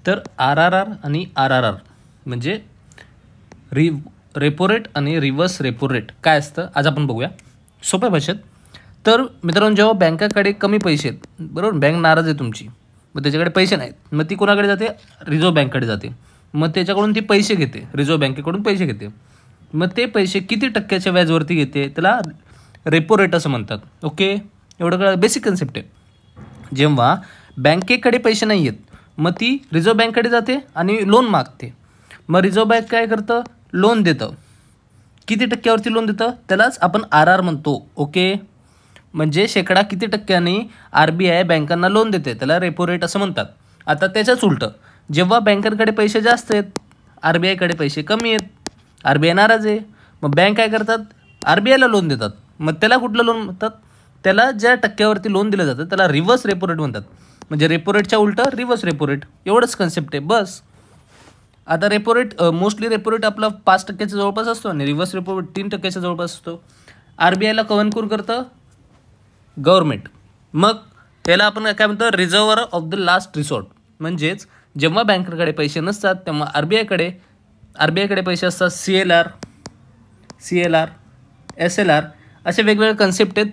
तर आणि RRR म्हणजे रेपो रेट आणि रिव्हर्स रेपो रेट काय असतं आज आपण बघूया सोप्या भाषेत. तर मित्रांनो, जेव्हा बँकाकडे कमी पैसे आहेत, बरोबर, बँक नाराज आहे तुमची, मग त्याच्याकडे पैसे नाहीत, मग ती कोणाकडे जाते? रिझर्व्ह बँककडे जाते. मग त्याच्याकडून ती पैसे घेते, रिझर्व्ह बँकेकडून पैसे घेते. मग ते पैसे किती टक्क्याच्या व्याजवरती घेते? त्याला रेपो रेट असं म्हणतात. ओके, एवढं का बेसिक कन्सेप्ट आहे. जेव्हा बँकेकडे पैसे नाही आहेत, मग ती रिझर्व्ह बँककडे जाते आणि लोन मागते. मग रिझर्व्ह बँक काय करतं? लोन देतं. किती टक्क्यावरती लोन देतं? त्यालाच आपण RR म्हणतो. ओके, म्हणजे शेकडा किती टक्क्यांनी RBI बँकांना लोन देते, त्याला रेपो रेट असं म्हणतात. आता त्याच्याच उलटं, जेव्हा बँकांकडे पैसे जास्त आहेत, RBIकडे पैसे कमी आहेत, RBI नाराज आहे, मग बँक काय करतात? RBIला लोन देतात. मग त्याला कुठलं लोन म्हणतात? त्याला ज्या टक्क्यावरती लोन दिलं जातं त्याला रिव्हर्स रेपो रेट म्हणतात. म्हणजे रेपो रेटच्या उलटं रिव्हर्स रेपो रेट. एवढंच कन्सेप्ट आहे बस. आता repo rate mostly repo rate आपला 5% जवळपास असतो आणि रिव्हर्स रेपो रेट 3% जवळपास असतो. RBIला कव्हर करतं गव्हर्नमेंट. मग त्याला आपण काय म्हणतो? रिझर्व्हर ऑफ द लास्ट रिसॉर्ट. म्हणजेच जेव्हा बँकेकडे पैसे नसतात तेव्हा RBIकडे पैसे असतात. CLR, SLR असे वेगवेगळे कन्सेप्ट आहेत.